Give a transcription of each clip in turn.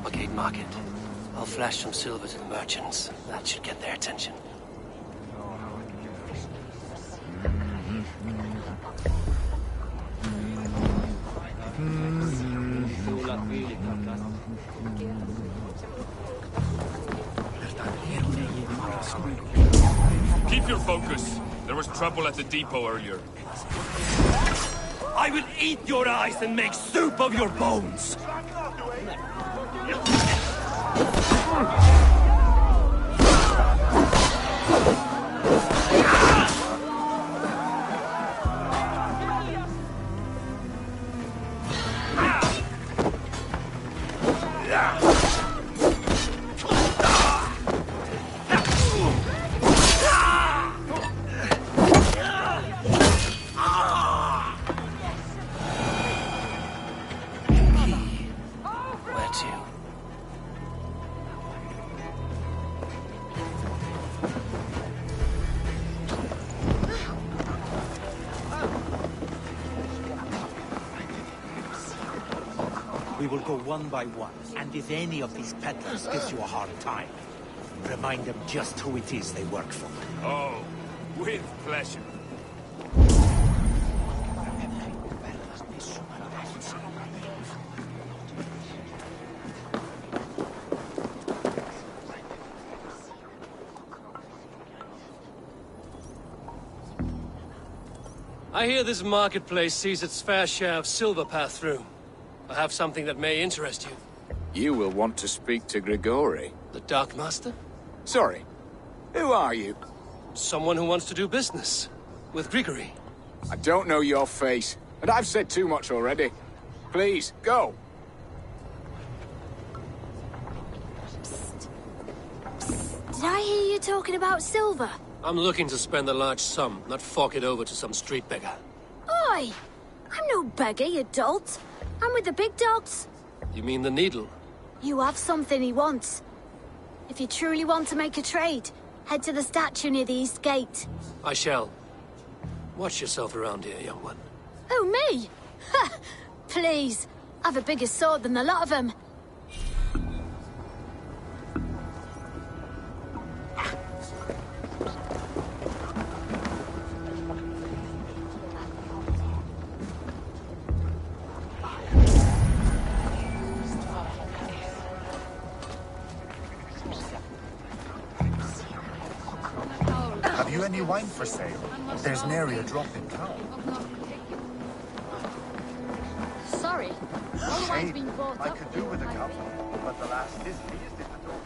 Coppergate Market. I'll flash some silver to the merchants. That should get their attention. Keep your focus. There was trouble at the depot earlier. I will eat your eyes and make soup of your bones! We will go one by one, and if any of these peddlers gives you a hard time, remind them just who it is they work for. Oh, with pleasure. I hear this marketplace sees its fair share of silver pass through. I have something that may interest you. You will want to speak to Grigori. The Dark Master? Sorry. Who are you? Someone who wants to do business. With Grigori. I don't know your face, and I've said too much already. Please, go. Did I hear you talking about silver? I'm looking to spend a large sum, not fork it over to some street beggar. Oi! I'm no beggar, you dolt. I'm with the big dogs. You mean the needle? You have something he wants. If you truly want to make a trade, head to the statue near the East Gate. I shall. Watch yourself around here, young one. Oh, me? Ha! Please. I've a bigger sword than the lot of them. Have you any wine for sale? There's nary a drop in town. Sorry. All the wine's been bought I up. could do with a cup, but the last is pleased if the door.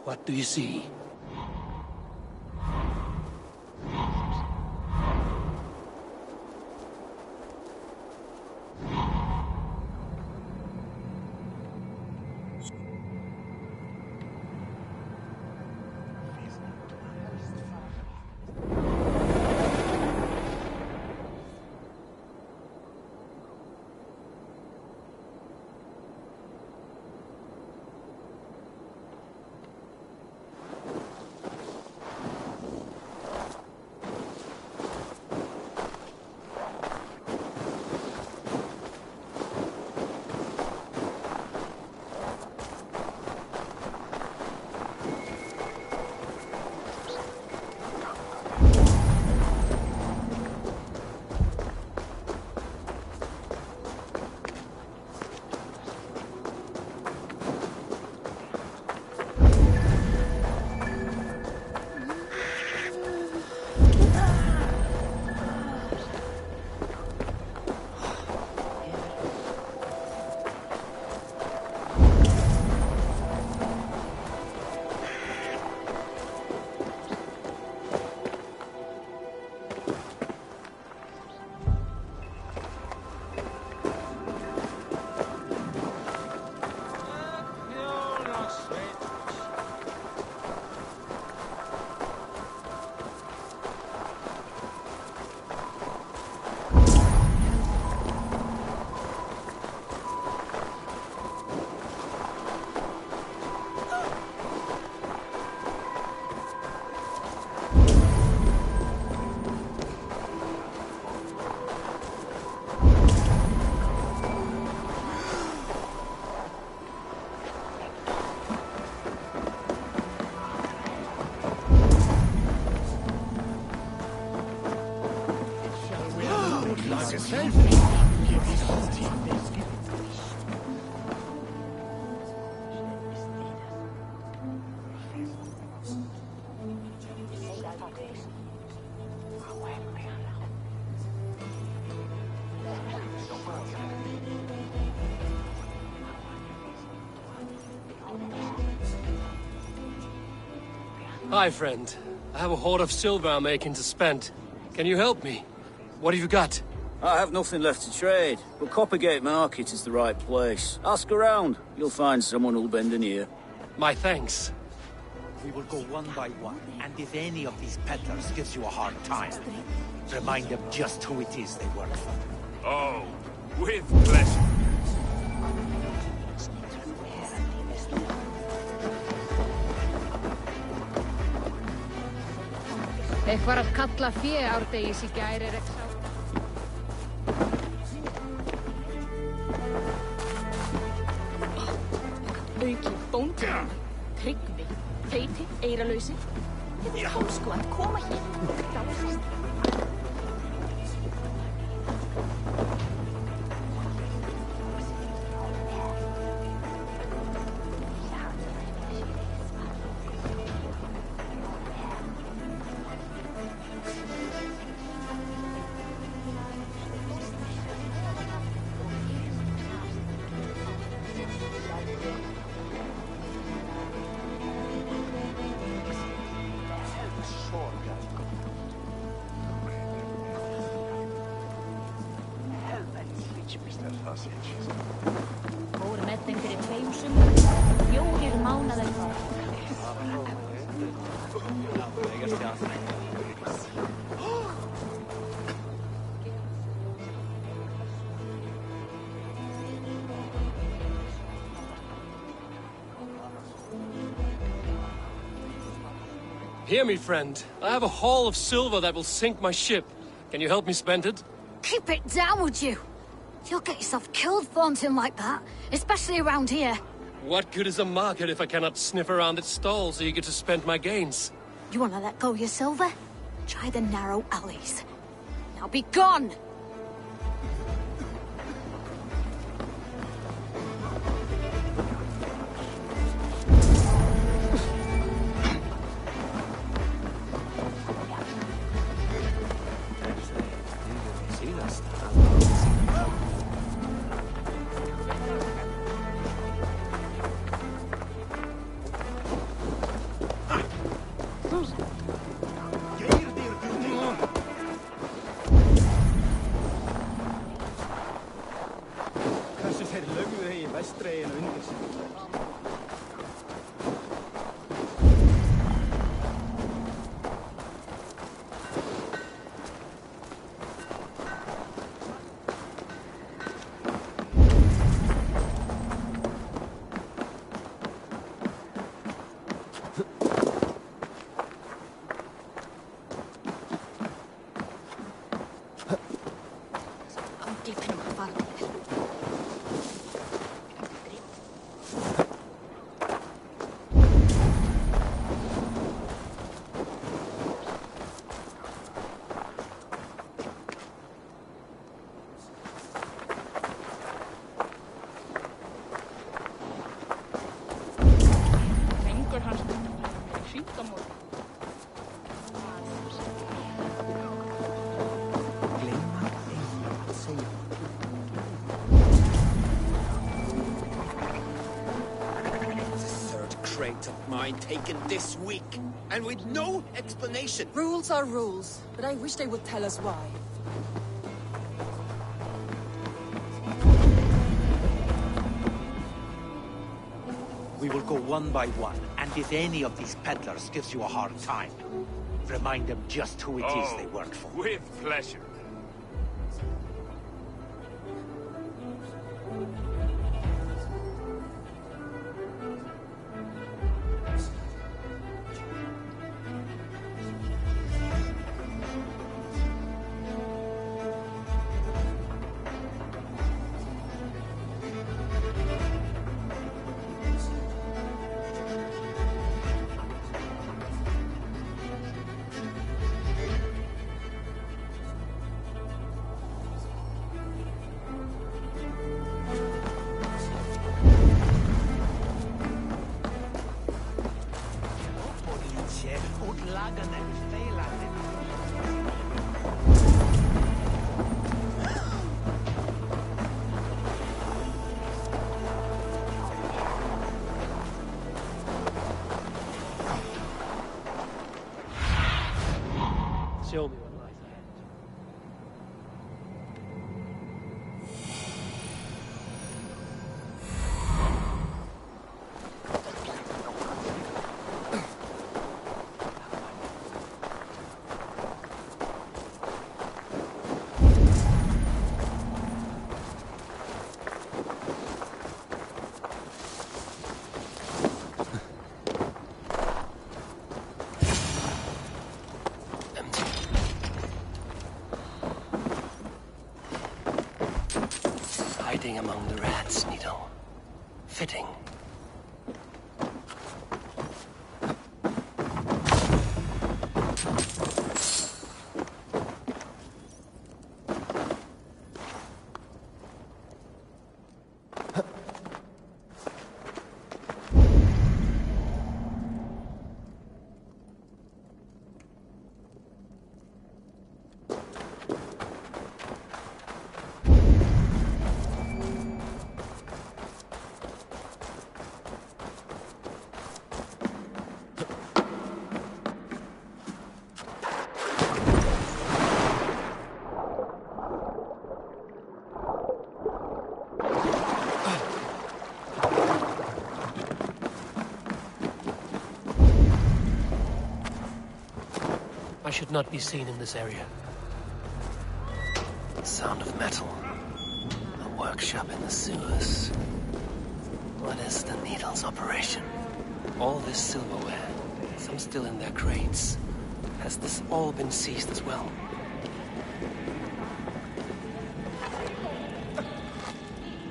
What do you see? Hi, friend. I have a hoard of silver I'm making to spend. Can you help me? What have you got? I have nothing left to trade, but Coppergate Market is the right place. Ask around. You'll find someone who'll bend an ear. My thanks. We will go one by one, and if any of these peddlers gives you a hard time, remind them just who it is they work for. Oh, with pleasure. Þeir fara að kalla fé árdegis í gær ekki sá. Auki bóndurinn, Tryggvi, feiti, eiralausi. Þið kom sko að koma hér. Fór með þeim fyrir 2 sumrum, 4 mánaðar. Hear me, friend. I have a haul of silver that will sink my ship. Can you help me spend it? Keep it down, would you? You'll get yourself killed flaunting like that, especially around here. What good is a market if I cannot sniff around its stalls eager to spend my gains? You wanna let go your silver? Try the narrow alleys. Now be gone! Taken this week, and with no explanation. Rules are rules, but I wish they would tell us why. We will go one by one, and if any of these peddlers gives you a hard time, remind them just who it is they work for. With pleasure. Show me what lies ahead. Hiding among the rats, Needle. Fitting. I should not be seen in this area. The sound of metal. A workshop in the sewers. What is the Needle's operation? All this silverware, some still in their crates. Has this all been seized as well?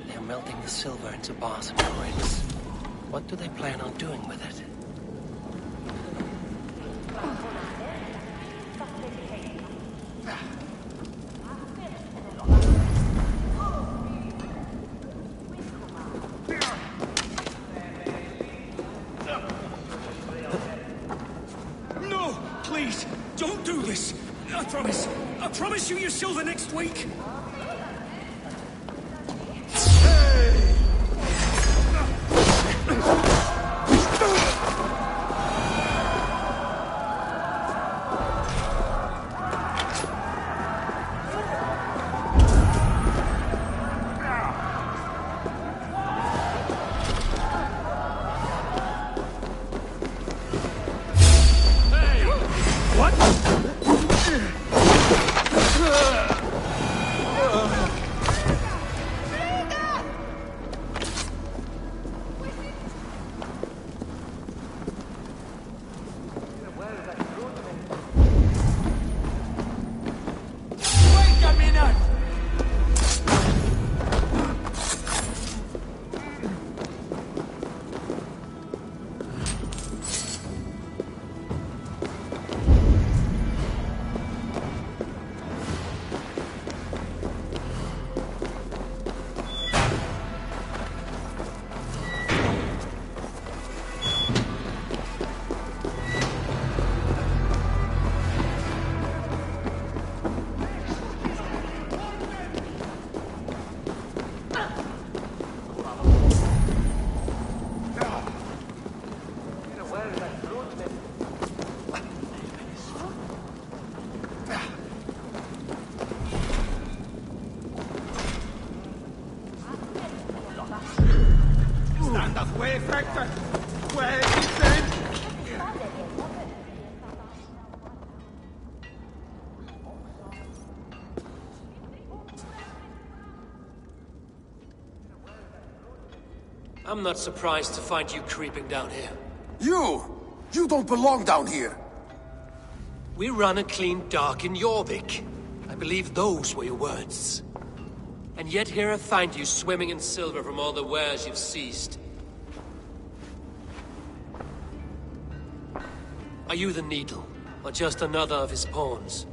They're melting the silver into bars and bricks. What do they plan on doing with it? Don't do this! I promise! I promise you your silver next week! I'm not surprised to find you creeping down here. You don't belong down here! We run a clean dock in Yorvik. I believe those were your words. And yet here I find you swimming in silver from all the wares you've seized. Are you the Needle, or just another of his pawns?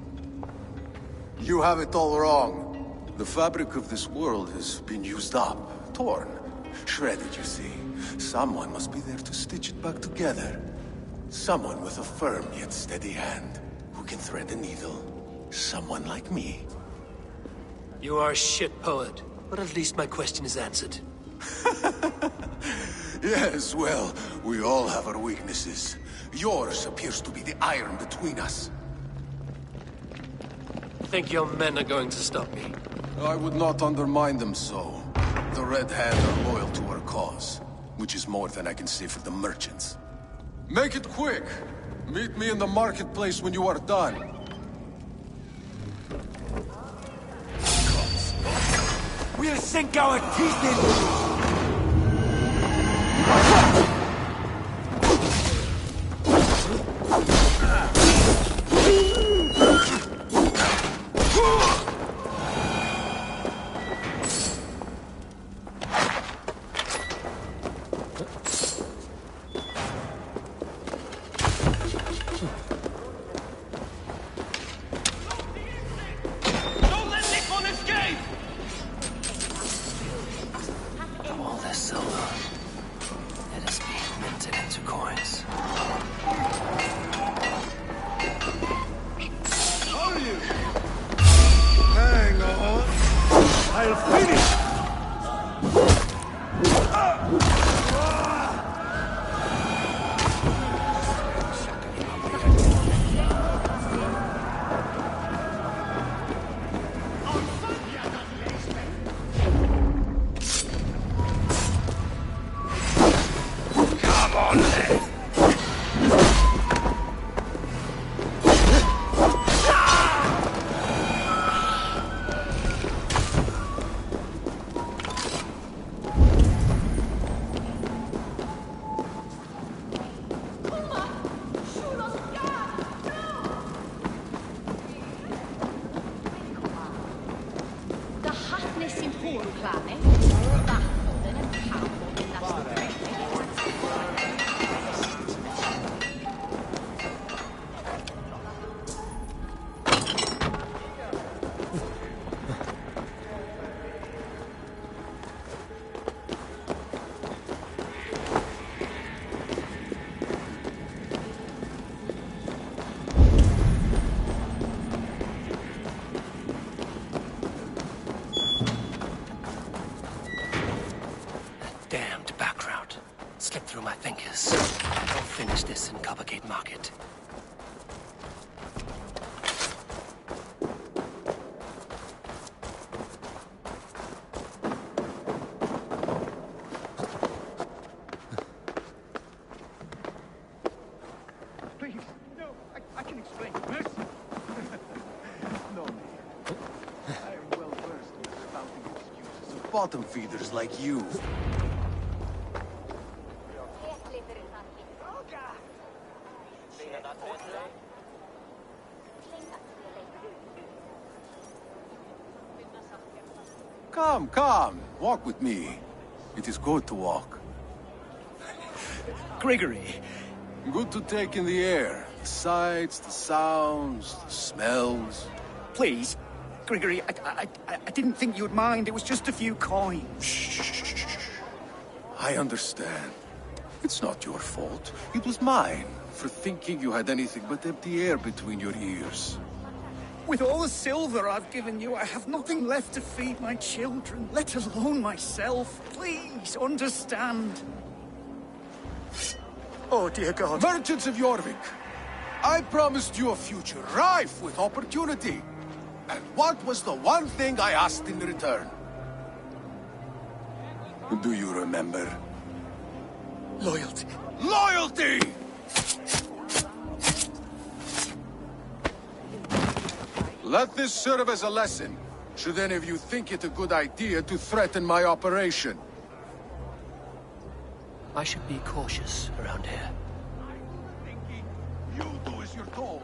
You have it all wrong. The fabric of this world has been used up, torn, shredded, you see. Someone must be there to stitch it back together. Someone with a firm yet steady hand, who can thread a needle. Someone like me. You are a shit poet, but at least my question is answered. Yes, well, we all have our weaknesses. Yours appears to be the iron between us. Think your men are going to stop me? I would not undermine them so. The Red Hand are loyal to our cause, which is more than I can say for the merchants. Make it quick! Meet me in the marketplace when you are done. We'll sink our teeth into you! through my fingers. I'll finish this in Coppergate Market. Please, no, I can explain. Mercy. No need. I am well versed in spouting excuses of bottom feeders like you. Come, come. Walk with me. It is good to walk. Gregory. Good to take in the air. The sights, the sounds, the smells. Please, Gregory, I didn't think you'd mind. It was just a few coins. Shh. I understand. It's not your fault. It was mine for thinking you had anything but empty air between your ears. With all the silver I've given you, I have nothing left to feed my children, let alone myself. Please, understand. Oh, dear God. Merchants of Yorvik, I promised you a future rife with opportunity. And what was the one thing I asked in return? Do you remember? Loyalty. Loyalty! Let this serve as a lesson, should any of you think it a good idea to threaten my operation. I should be cautious around here. You do as you're told.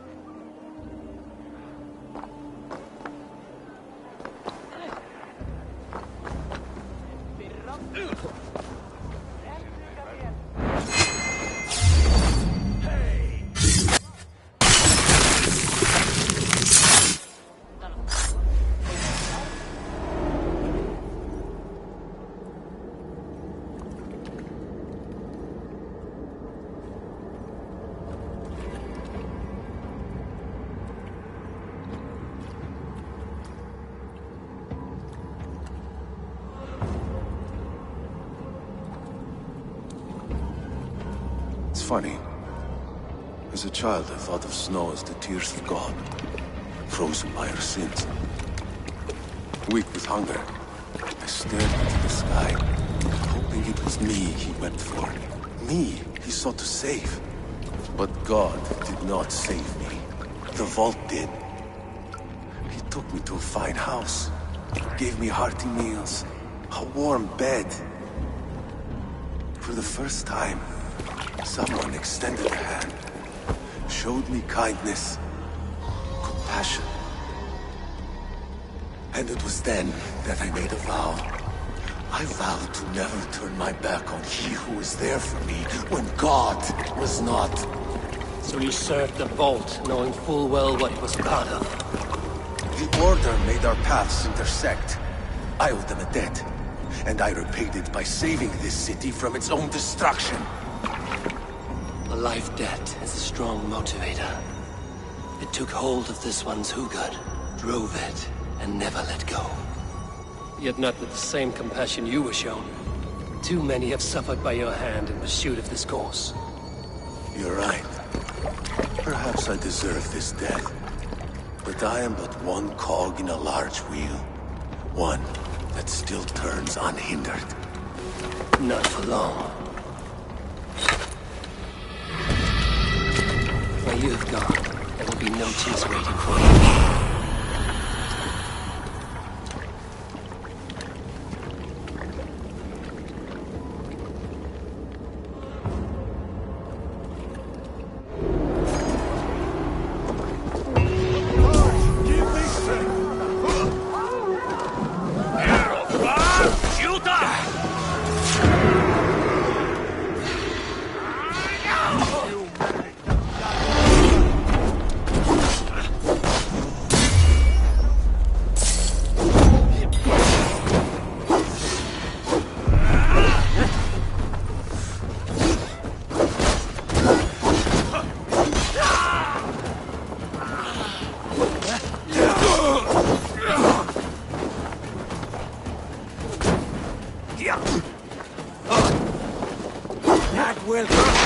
It's funny. As a child, I thought of snow as the tears of God, frozen by our sins. Weak with hunger, I stared into the sky, hoping it was me he wept for. Me he sought to save. But God did not save me. The vault did. He took me to a fine house, gave me hearty meals, a warm bed. For the first time, someone extended a hand, showed me kindness, compassion. And it was then that I made a vow. I vowed to never turn my back on he who was there for me when God was not. So you served the Vault, knowing full well what it was part of. The Order made our paths intersect. I owed them a debt, and I repaid it by saving this city from its own destruction. A life debt is a strong motivator. It took hold of this one's Hugad, drove it, and never let go. Yet not with the same compassion you were shown. Too many have suffered by your hand in pursuit of this course. You're right. Perhaps I deserve this death. But I am but one cog in a large wheel. One that still turns unhindered. Not for long. Where you have gone, there will be no tears waiting for you. vuelta.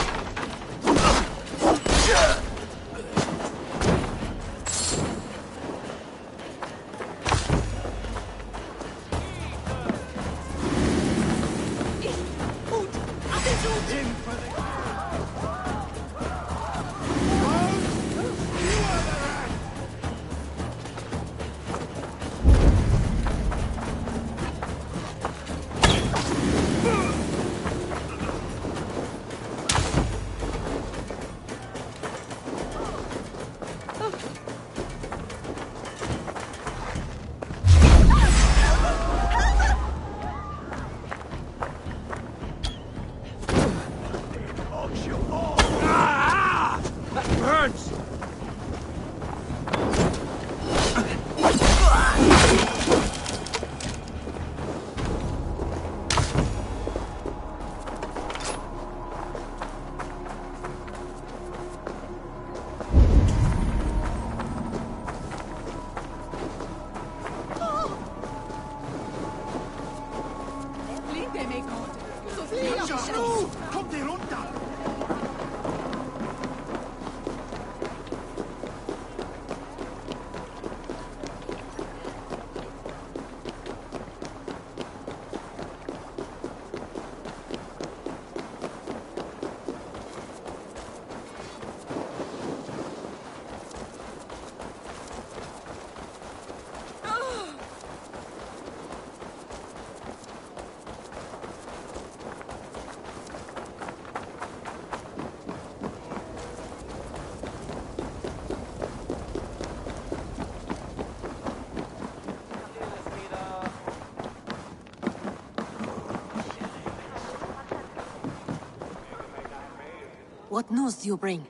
What news do you bring?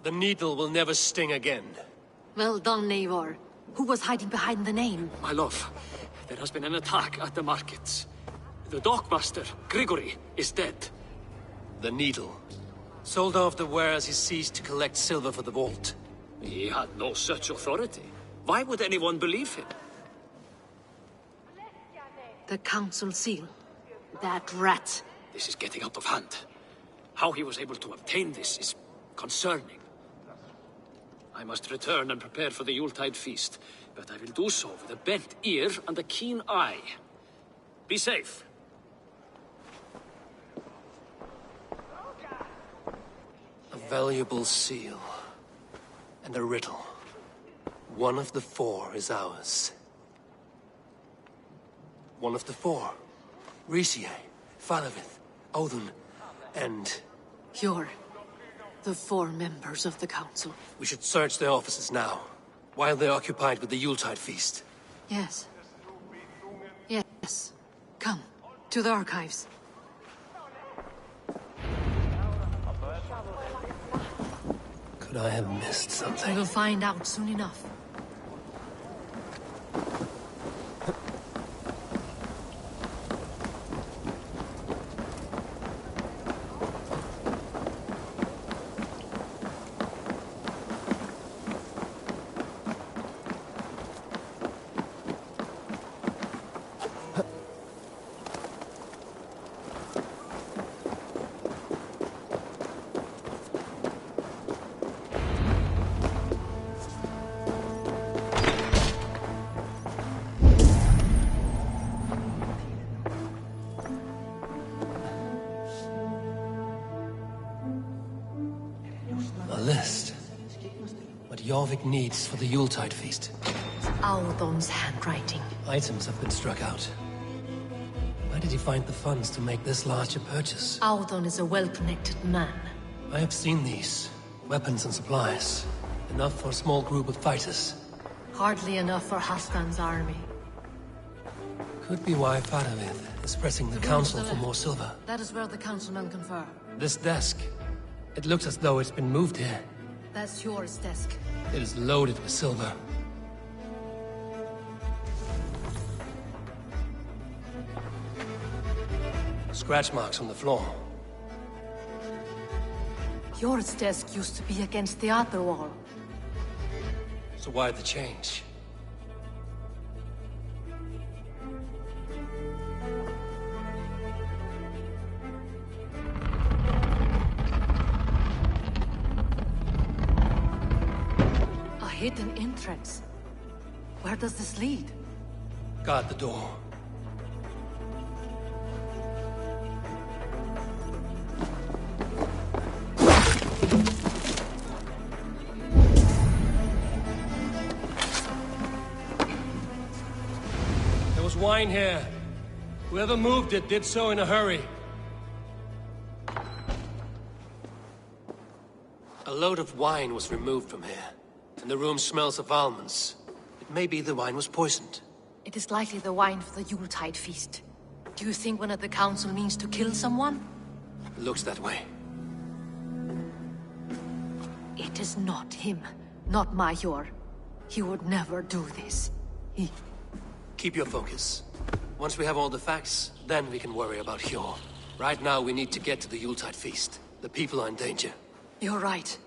The needle will never sting again. Well done, Eivor. Who was hiding behind the name? My love, there has been an attack at the markets. The dockmaster, Grigory, is dead. The needle. Sold off the wares he seized to collect silver for the vault. He had no such authority. Why would anyone believe him? The council seal. That rat. This is getting out of hand. How he was able to obtain this is concerning. I must return and prepare for the Yuletide feast, but I will do so with a bent ear and a keen eye. Be safe. A valuable seal. And a riddle. One of the four is ours. One of the four. Risie, Falavith, Odin, and... You're the four members of the council. We should search their offices now, while they're occupied with the Yuletide feast. Yes. Yes. Come, to the archives. Could I have missed something? We'll find out soon enough. A list. What Jorvik needs for the Yuletide feast. Audon's handwriting. Items have been struck out. Where did he find the funds to make this large a purchase? Audon is a well-connected man. I have seen these. Weapons and supplies. Enough for a small group of fighters. Hardly enough for Haskan's army. Could be why Faravith is pressing the council for more silver. That is where the councilmen confer. This desk. It looks as though it's been moved here. That's yours, desk. It is loaded with silver. Scratch marks on the floor. Yours desk used to be against the other wall. So why the change? hidden entrance. Where does this lead? Guard the door. There was wine here. Whoever moved it did so in a hurry. A load of wine was removed from here, and the room smells of almonds. It may be the wine was poisoned. It is likely the wine for the Yuletide feast. Do you think one of the council means to kill someone? It looks that way. It is not him, not Major. He would never do this. Keep your focus. Once we have all the facts, then we can worry about Hjor. Right now, we need to get to the Yuletide feast. The people are in danger. You're right.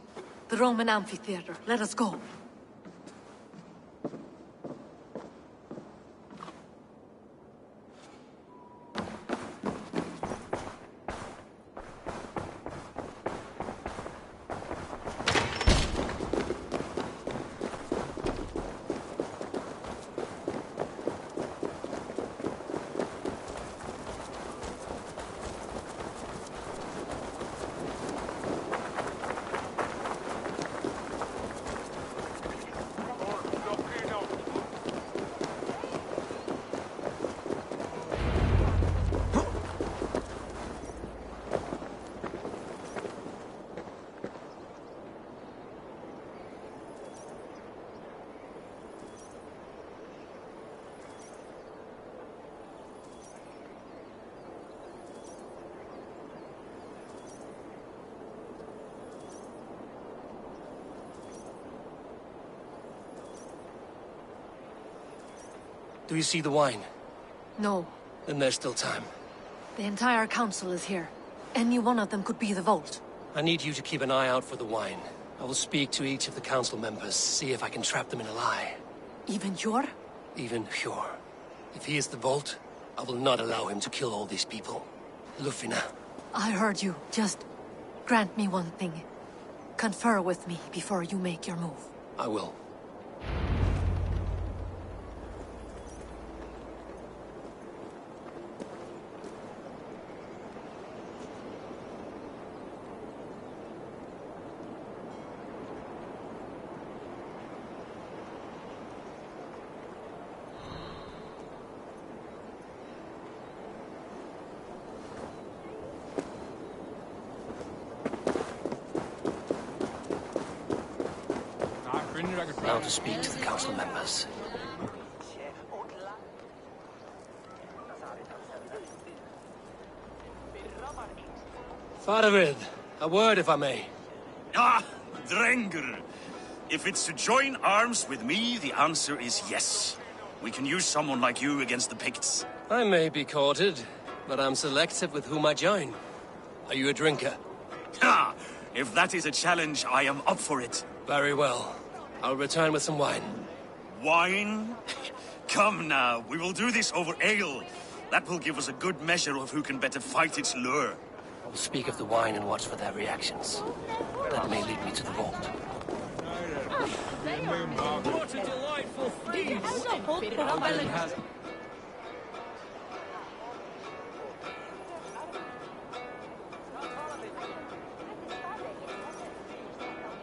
The Roman amphitheater. Let us go. Do you see the wine? No. Then there's still time. The entire council is here. Any one of them could be the Vault. I need you to keep an eye out for the wine. I will speak to each of the council members, see if I can trap them in a lie. Even Hjor? Even Hjor. If he is the Vault, I will not allow him to kill all these people. Lufina. I heard you. Just grant me one thing. Confer with me before you make your move. I will. Now to speak to the council members. Faravid, a word if I may. Ah, Drengr. If it's to join arms with me, the answer is yes. We can use someone like you against the Picts. I may be courted, but I'm selective with whom I join. Are you a drinker? Ha! If that is a challenge, I am up for it. Very well. I'll return with some wine. Wine? Come now, we will do this over ale. That will give us a good measure of who can better fight its lure. I will speak of the wine and watch for their reactions. That may lead me to the Vault. What a delightful feast!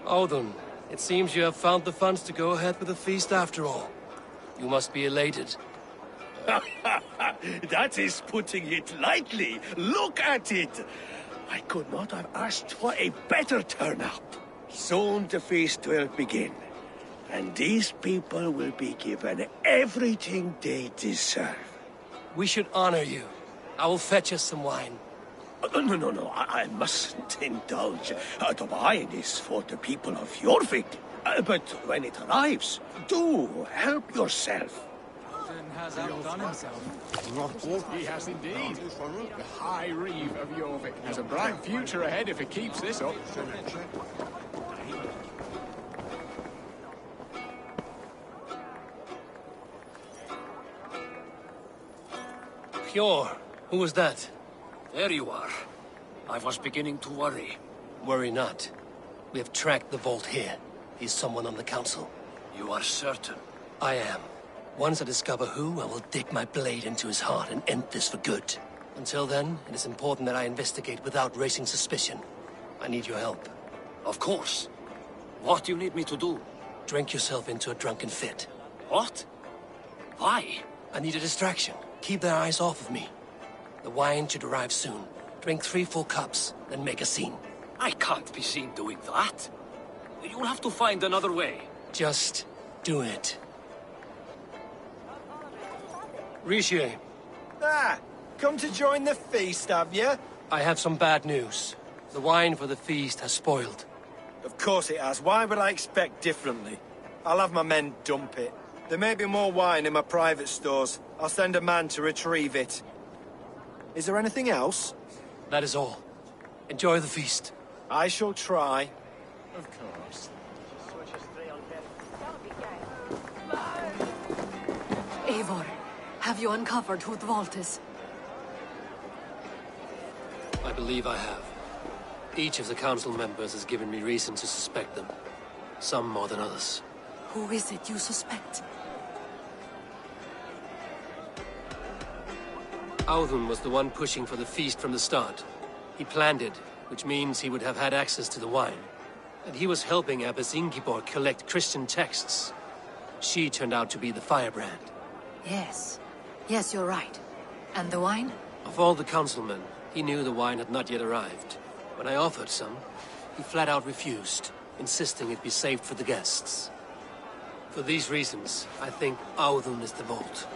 Odin, it seems you have found the funds to go ahead with the feast after all. You must be elated. That is putting it lightly. Look at it. I could not have asked for a better turnout. Soon the feast will begin. And these people will be given everything they deserve. We should honor you. I will fetch us some wine. No. I mustn't indulge. The wine is for the people of Yorvik. But when it arrives, do help yourself. Has outdone himself. He has indeed. The High Reeve of Yorvik has a bright future ahead if it keeps this up. Hjor, who was that? There you are. I was beginning to worry. Worry not. We have tracked the Vault here. He's someone on the council. You are certain? I am. Once I discover who, I will dig my blade into his heart and end this for good. Until then, it is important that I investigate without raising suspicion. I need your help. Of course. What do you need me to do? Drink yourself into a drunken fit. What? Why? I need a distraction. Keep their eyes off of me. The wine should arrive soon. Drink 3 full cups, then make a scene. I can't be seen doing that. You'll have to find another way. Just do it. Richier. Ah, come to join the feast, have you? I have some bad news. The wine for the feast has spoiled. Of course it has. Why would I expect differently? I'll have my men dump it. There may be more wine in my private stores. I'll send a man to retrieve it. Is there anything else? That is all. Enjoy the feast. I shall try. Of course. Eivor, have you uncovered who the vault is? I believe I have. Each of the council members has given me reason to suspect them. Some more than others. Who is it you suspect? Audun was the one pushing for the feast from the start. He planned it, which means he would have had access to the wine. And he was helping Abbess Ingeborg collect Christian texts. She turned out to be the firebrand. Yes. Yes, you're right. And the wine? Of all the councilmen, he knew the wine had not yet arrived. When I offered some, he flat out refused, insisting it be saved for the guests. For these reasons, I think Audun is the vault.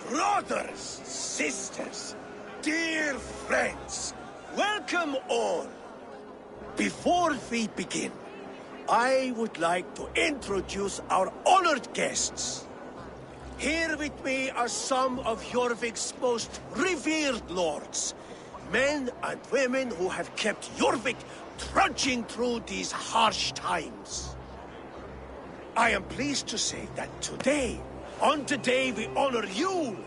Brothers, sisters, dear friends, welcome all. Before we begin, I would like to introduce our honored guests. Here with me are some of Jorvik's most revered lords. Men and women who have kept Jorvik trudging through these harsh times. I am pleased to say that today, on the day we honor you,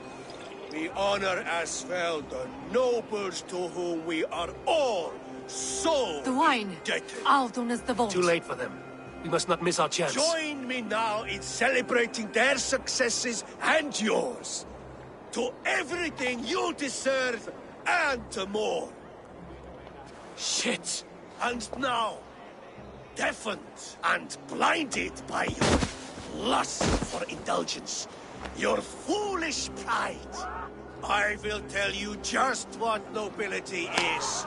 we honor as well the nobles to whom we are all so The wine. indebted. Audun is the vault. Too late for them. We must not miss our chance. Join me now in celebrating their successes and yours. To everything you deserve and more. Shit! And now, deafened and blinded by your lust for indulgence, your foolish pride, I will tell you just what nobility is.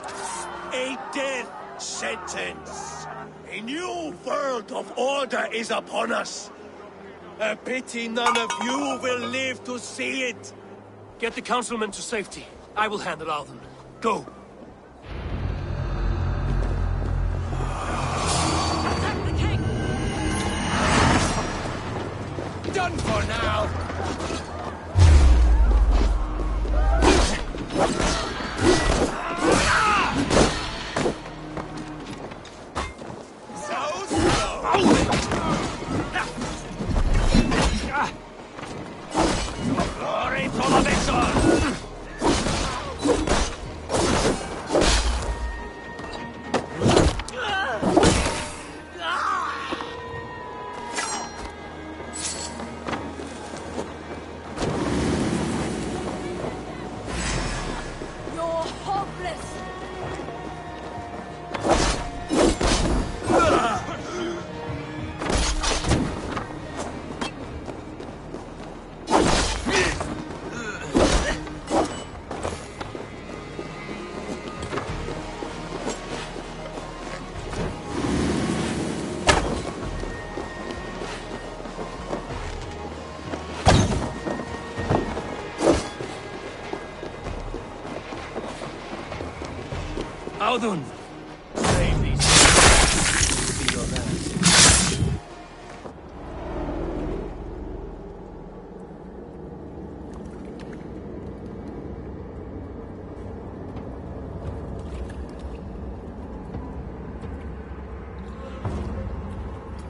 A death sentence. A new world of order is upon us. A pity none of you will live to see it. Get the councilmen to safety. I will handle Audun. Go! Protect the king! Done for now! Glory to the victor! You're hopeless! Audun! Save these. Will be your last.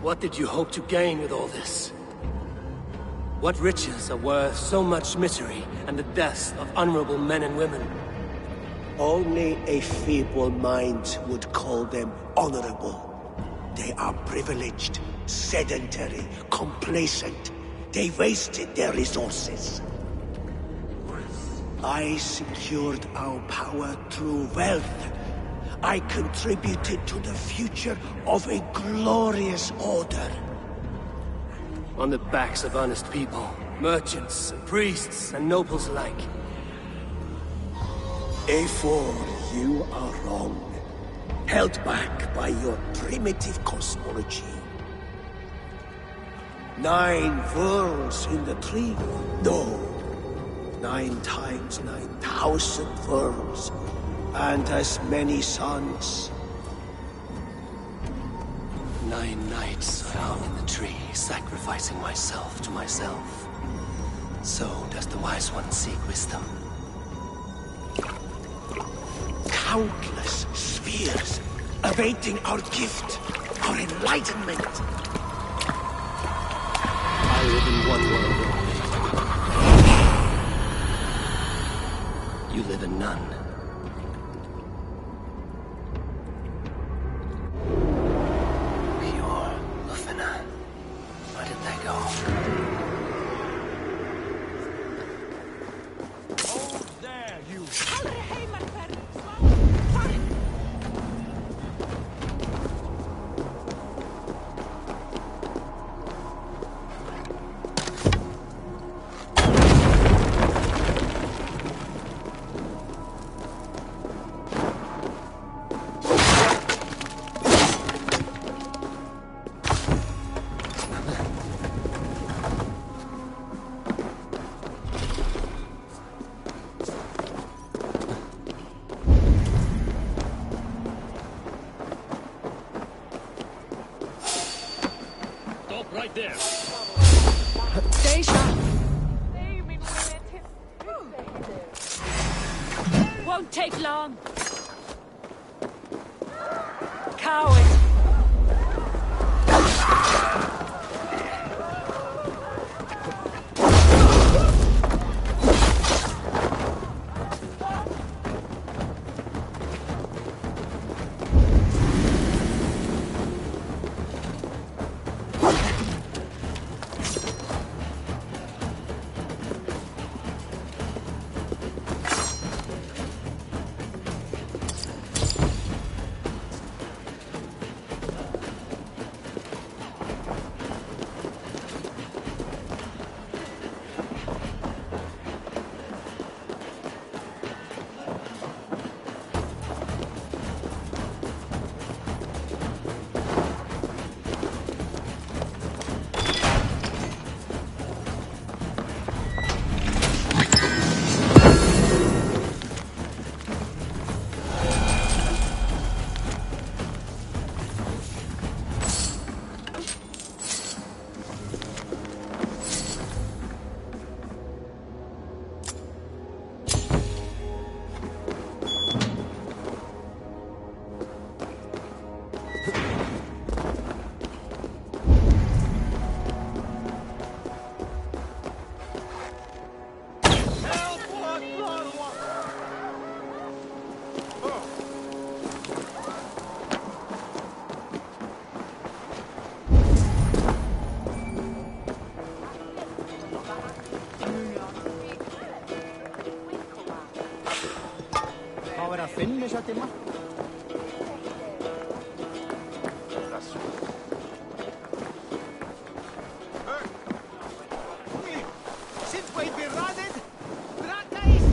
What did you hope to gain with all this? What riches are worth so much misery and the deaths of honorable men and women? Only a feeble mind would call them honorable. They are privileged, sedentary, complacent. They wasted their resources. I secured our power through wealth. I contributed to the future of a glorious order. On the backs of honest people, merchants, and priests, and nobles alike. A4, you are wrong. Held back by your primitive cosmology. 9 worlds in the tree? No. 9 times 9,000 worlds. And as many suns. 9 nights I hung in the tree, sacrificing myself to myself. So does the wise one seek wisdom. Countless spheres awaiting our gift, our enlightenment. I live in one world. You live in none. Right there. Stay sharp. Won't take long. Coward. Finnischer gemacht? Sind wir beraten? Bratais!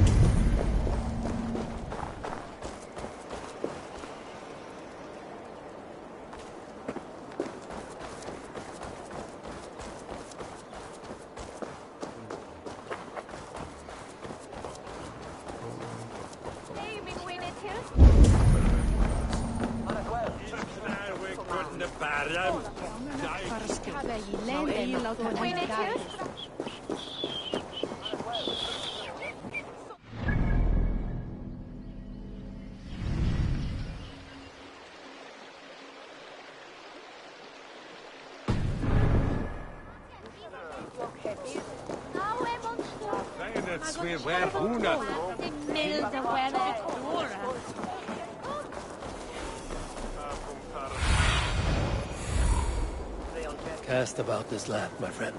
Cast about this land, my friend.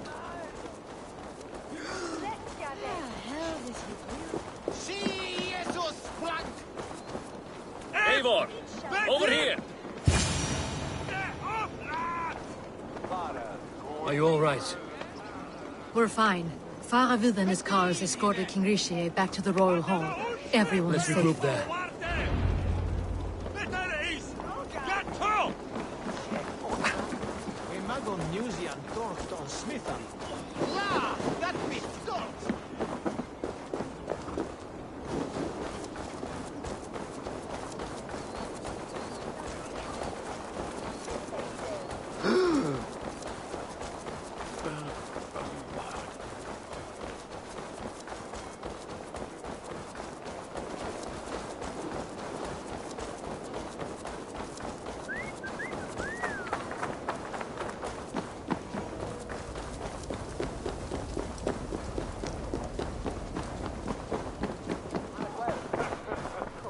Eivor! Over here! Are you all right? We're fine. Faravid and his cars escorted King Rishi back to the Royal Hall. Everyone's Let's safe. regroup there.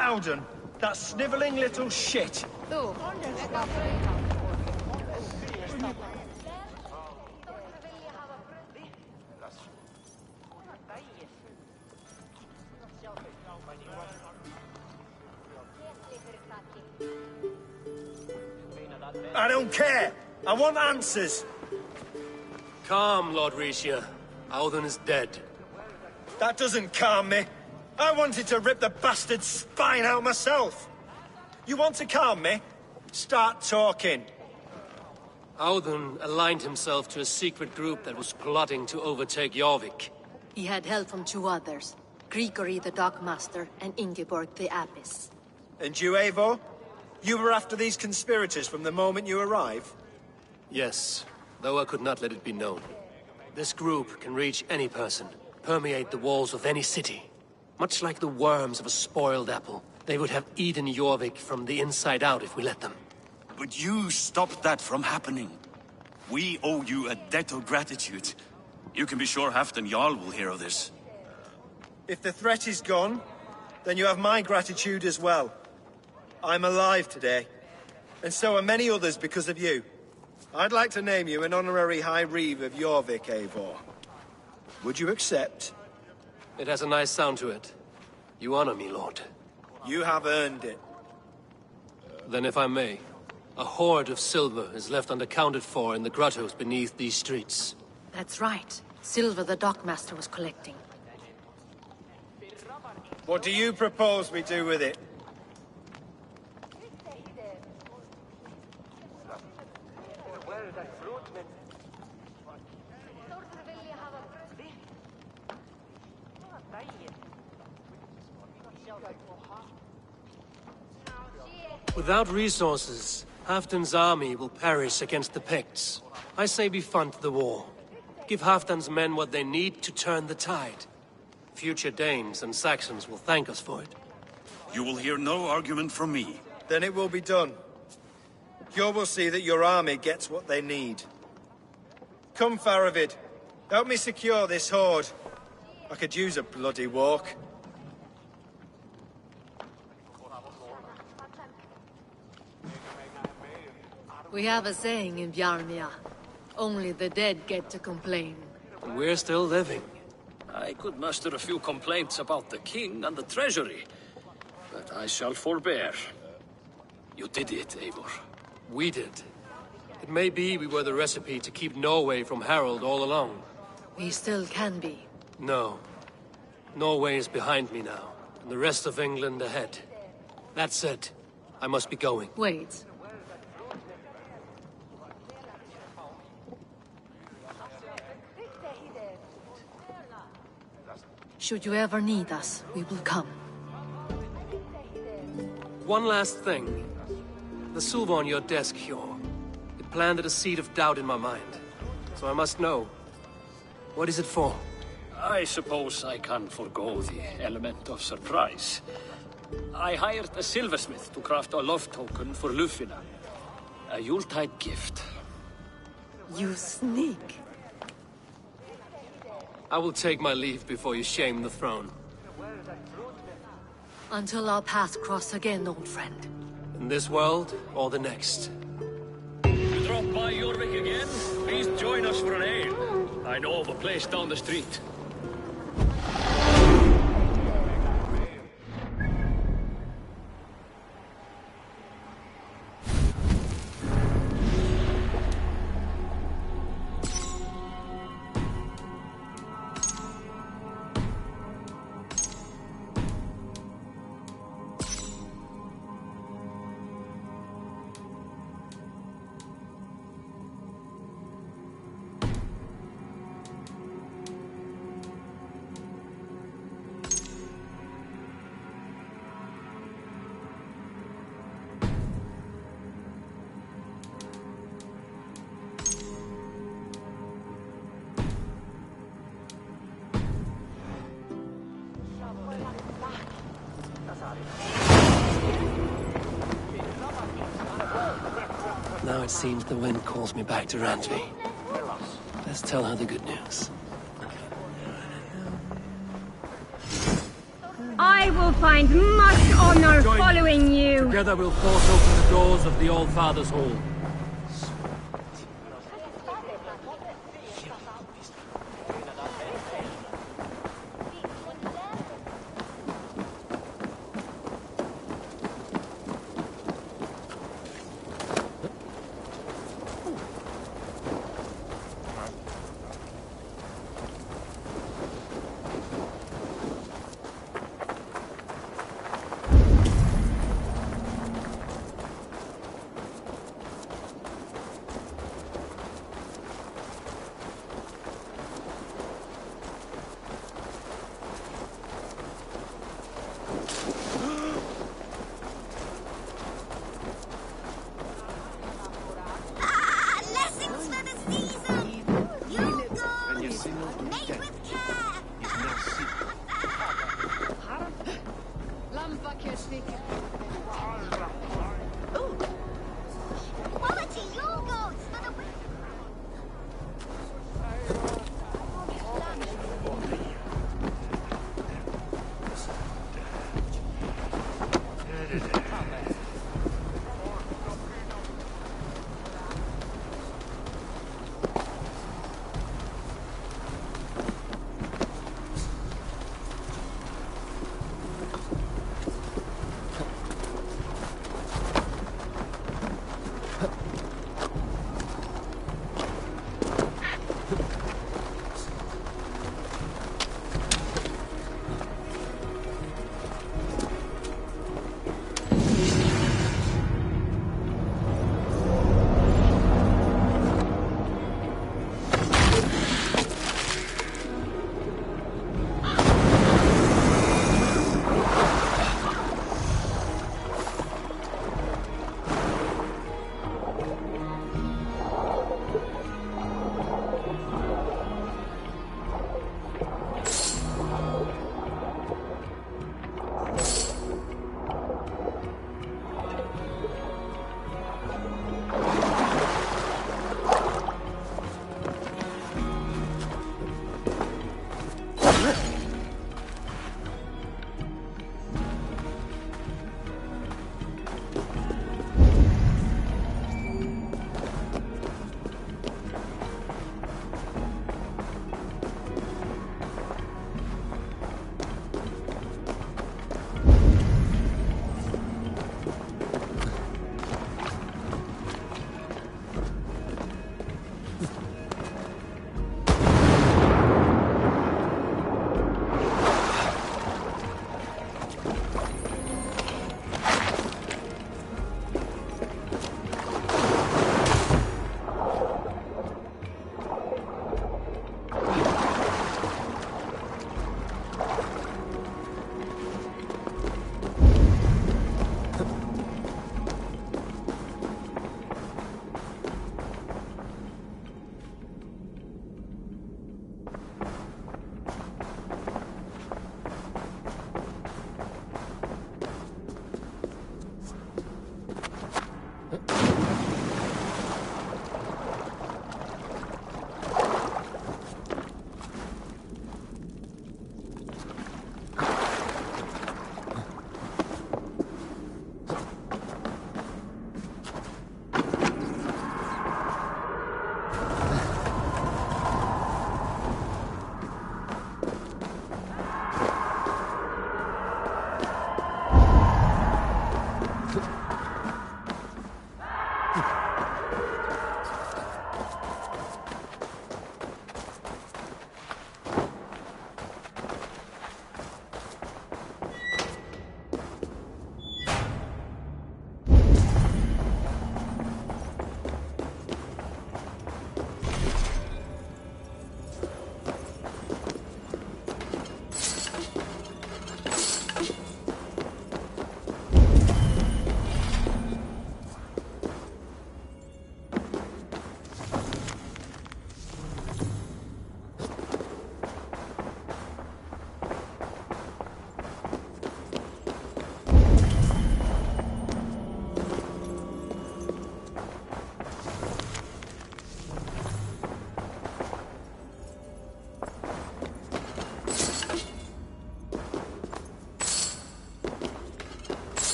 Alden, that snivelling little shit. I don't care. I want answers. Calm, Lord Risha. Audun is dead. That doesn't calm me. I wanted to rip the bastard's spine out myself. You want to calm me? Start talking. Audun aligned himself to a secret group that was plotting to overtake Jorvik. He had help from two others. Grigory the Dockmaster and Ingeborg the Abbess. And you, Eivor? You were after these conspirators from the moment you arrived? Yes, though I could not let it be known. This group can reach any person, permeate the walls of any city. Much like the worms of a spoiled apple, they would have eaten Jorvik from the inside out if we let them. But you stopped that from happening. We owe you a debt of gratitude. You can be sure Halfdan Jarl will hear of this. If the threat is gone, then you have my gratitude as well. I'm alive today, and so are many others because of you. I'd like to name you an honorary High Reeve of Jorvik, Eivor. Would you accept? It has a nice sound to it. You honor me, Lord. You have earned it. Then if I may, a hoard of silver is left unaccounted for in the grottos beneath these streets. That's right. Silver the Dockmaster was collecting. What do you propose we do with it? Without resources, Halfdan's army will perish against the Picts. I say we fund the war. Give Halfdan's men what they need to turn the tide. Future Danes and Saxons will thank us for it. You will hear no argument from me. Then it will be done. You will see that your army gets what they need. Come, Faravid. Help me secure this hoard. I could use a bloody walk. We have a saying in Bjarmia. Only the dead get to complain. We're still living. I could muster a few complaints about the king and the treasury, but I shall forbear. You did it, Eivor. We did. It may be we were the recipe to keep Norway from Harold all along. We still can be. No. Norway is behind me now, and the rest of England ahead. That said, I must be going. Wait. Should you ever need us, we will come. One last thing. The silver on your desk, Hjor. It planted a seed of doubt in my mind. So I must know. What is it for? I suppose I can forgo the element of surprise. I hired a silversmith to craft a love token for Lufina. A Yuletide gift. You sneak. I will take my leave before you shame the throne. Until our paths cross again, old friend. In this world, or the next. To drop by Yorvik again, please join us for an ale. I know of a place down the street. Now it seems the wind calls me back to Randvi. Let's tell her the good news. I will find much honor following you. Together we'll force open the doors of the All-Father's Hall.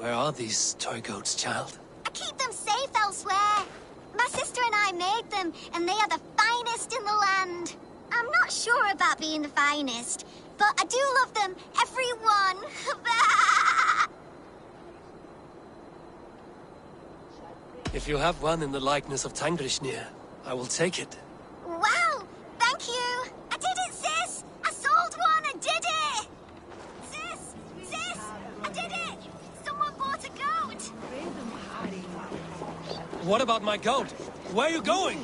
Where are these toy goats, child? I keep them safe elsewhere. My sister and I made them, and they are the finest in the land. I'm not sure about being the finest, but I do love them, every one. If you have one in the likeness of Tangrishnia, I will take it. Wow, thank you. I did it, sis. I sold one, I did it. Sis, I did it. Someone bought a goat. What about my goat? Where are you going?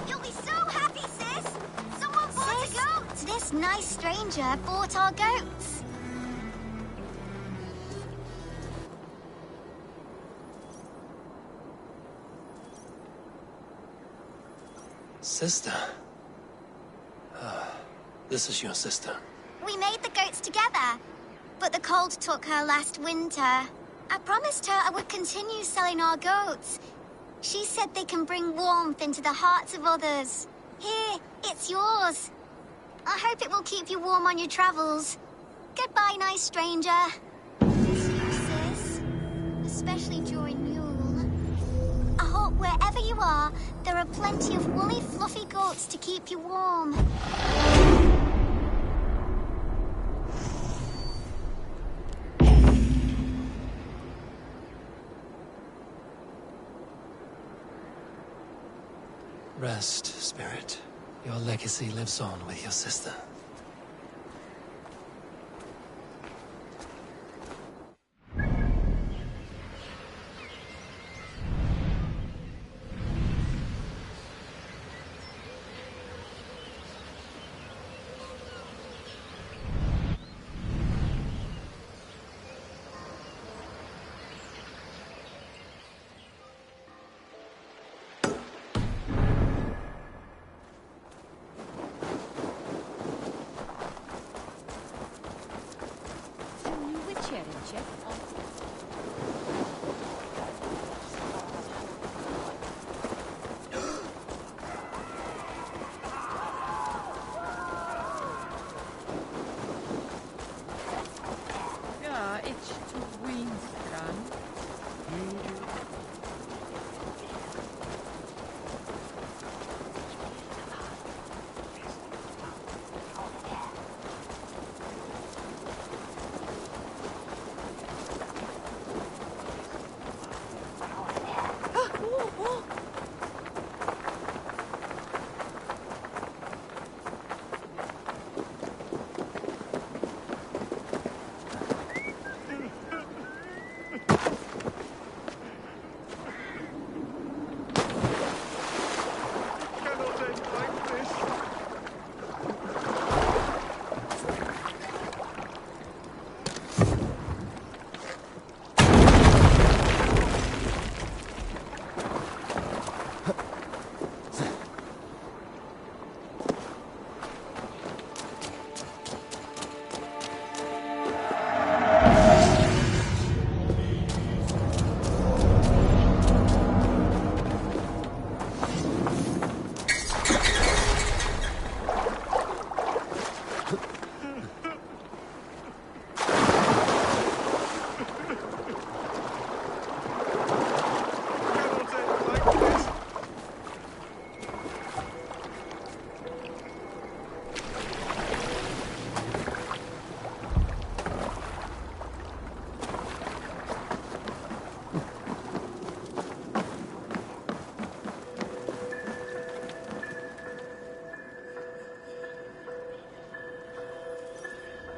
You'll be so happy, sis. Someone bought a goat. This nice stranger bought our goats. Sister. This is your sister. We made the goats together, but the cold took her last winter. I promised her I would continue selling our goats. She said they can bring warmth into the hearts of others. Here, it's yours. I hope it will keep you warm on your travels. Goodbye, nice stranger. Miss you, sis. Especially during Yule. I hope wherever you are, there are plenty of woolly, fluffy goats to keep you warm. Rest, spirit. Your legacy lives on with your sister.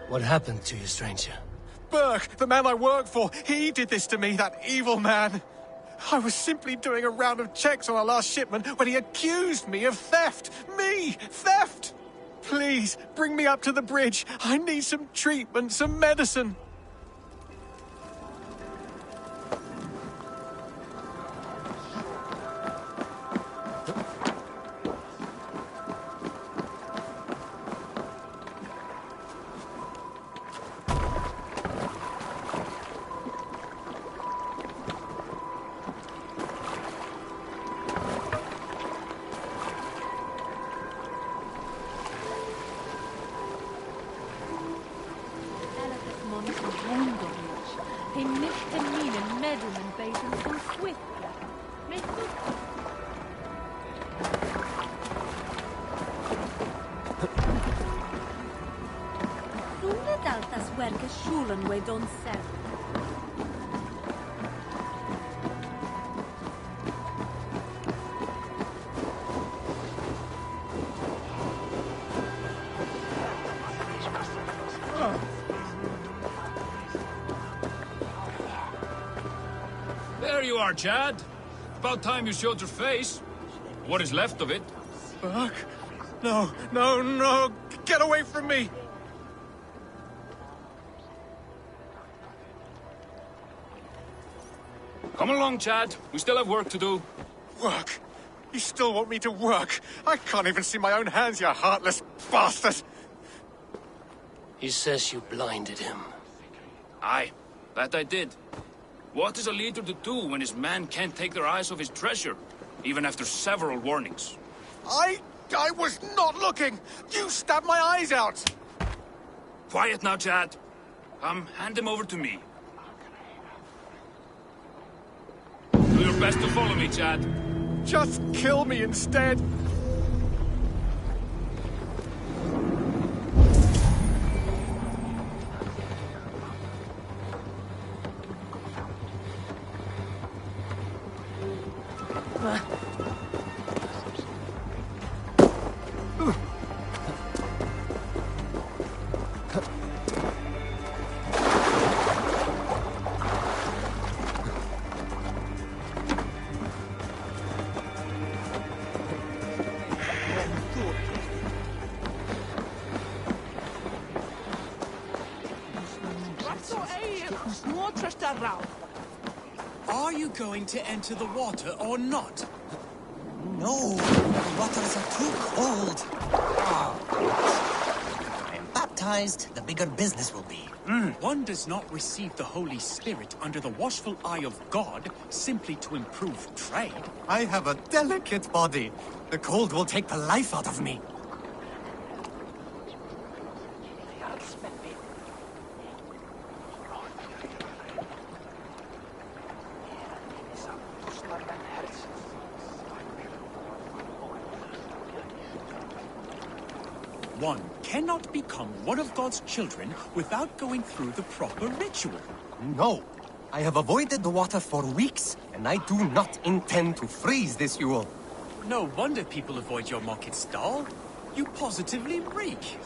What happened to you, stranger? Burke, the man I work for, he did this to me, that evil man. I was simply doing a round of checks on our last shipment when he accused me of theft. Me! Theft! Please, bring me up to the bridge. I need some treatment, some medicine. I mitten minen medelmen beten som swiftla. Sule daltas werke schulen we don't sell. There you are, Chad. About time you showed your face. What is left of it. Fuck. No, no, no! Get away from me! Come along, Chad. We still have work to do. Work? You still want me to work? I can't even see my own hands, you heartless bastard! He says you blinded him. Aye, that I did. What is a leader to do when his men can't take their eyes off his treasure, even after several warnings? I was not looking! You stabbed my eyes out! Quiet now, Chad. Come, hand him over to me. Do your best to follow me, Chad. Just kill me instead! Are you going to enter the water or not? No, the waters are too cold. I am baptized, the bigger business will be. One does not receive the Holy Spirit under the watchful eye of God simply to improve trade. I have a delicate body. The cold will take the life out of me. One cannot become one of God's children without going through the proper ritual. No. I have avoided the water for weeks, and I do not intend to freeze this Yule. No wonder people avoid your market stall. You positively reek.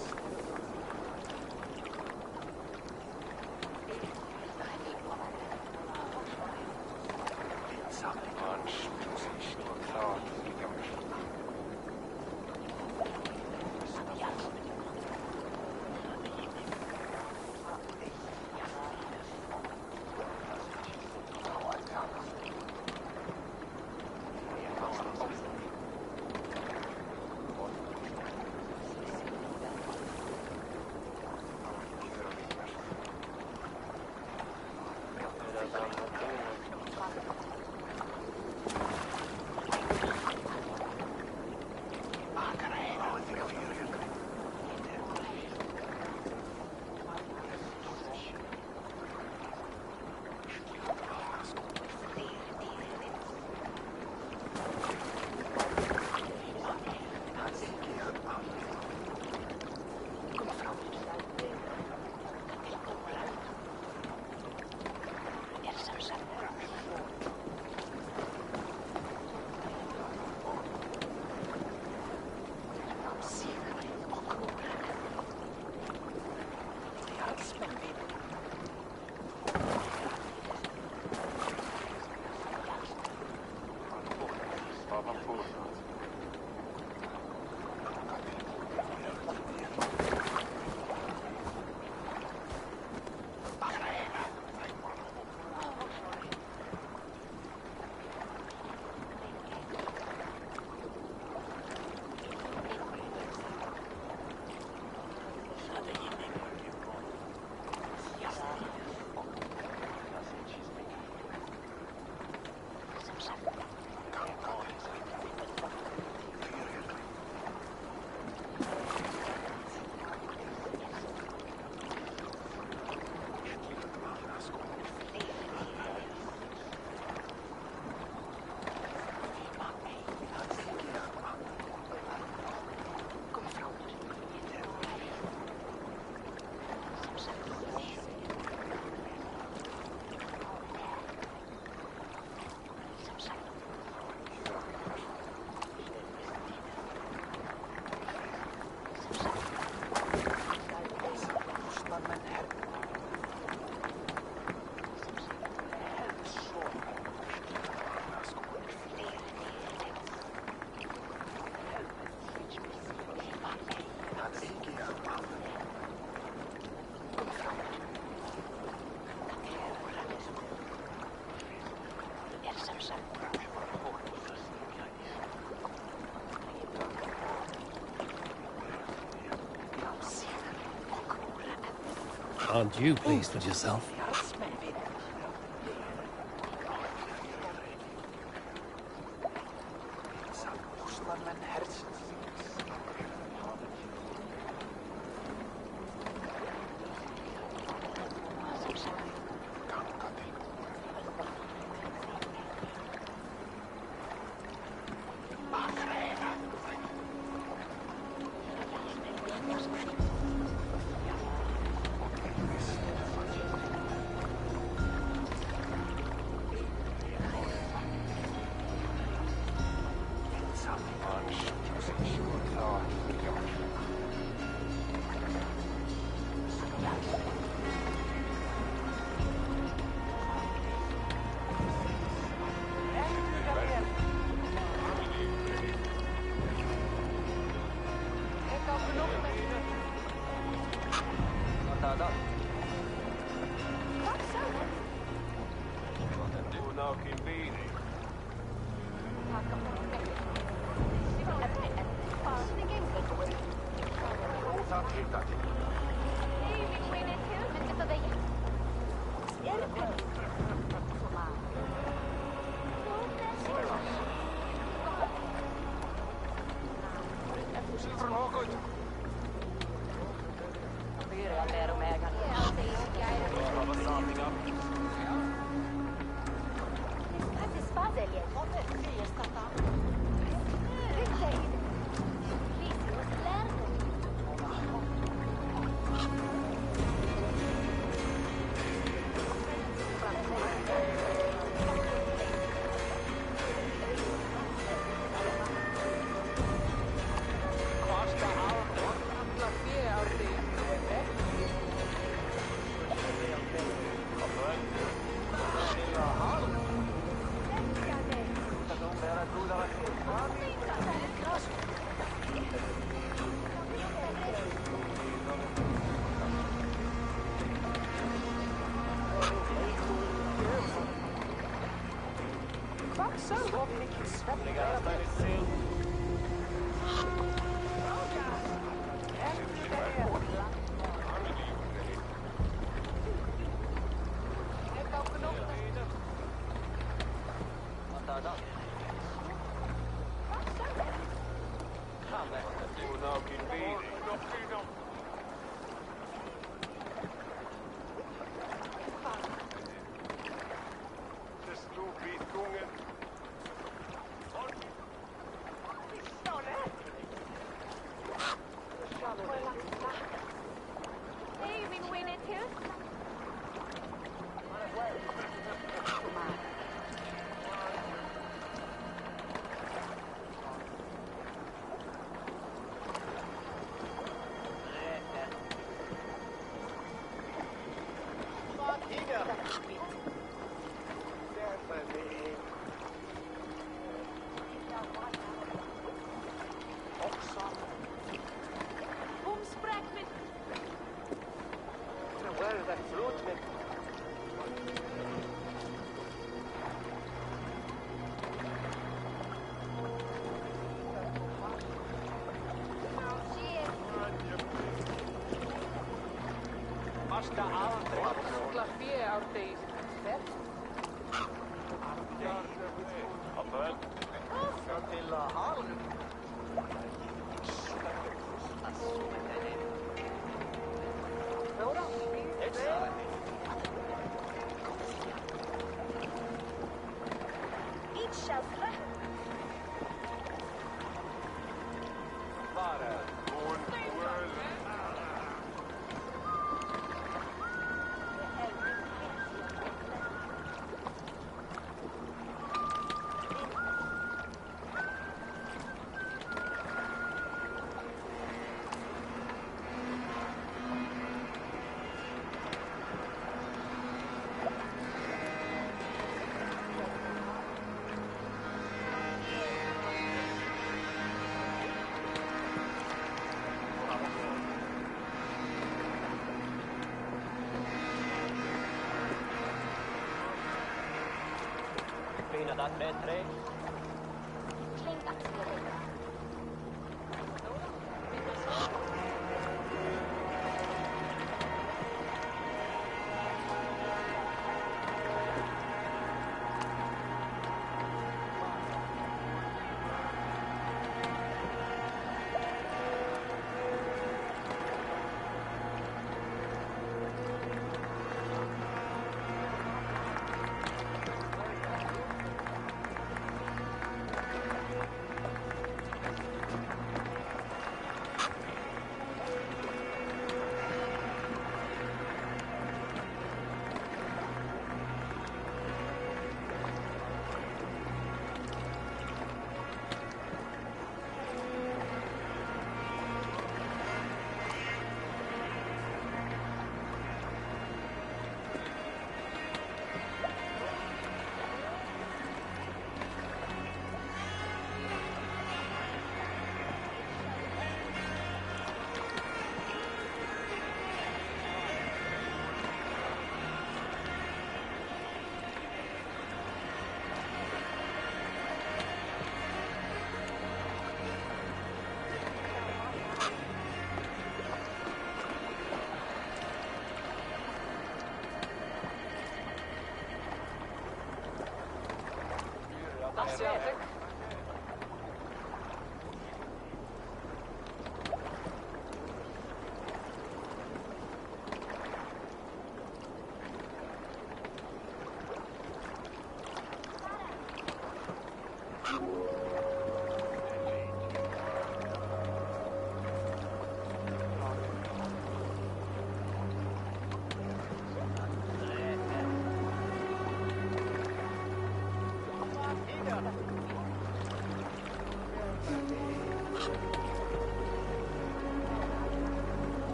Aren't you pleased with yourself?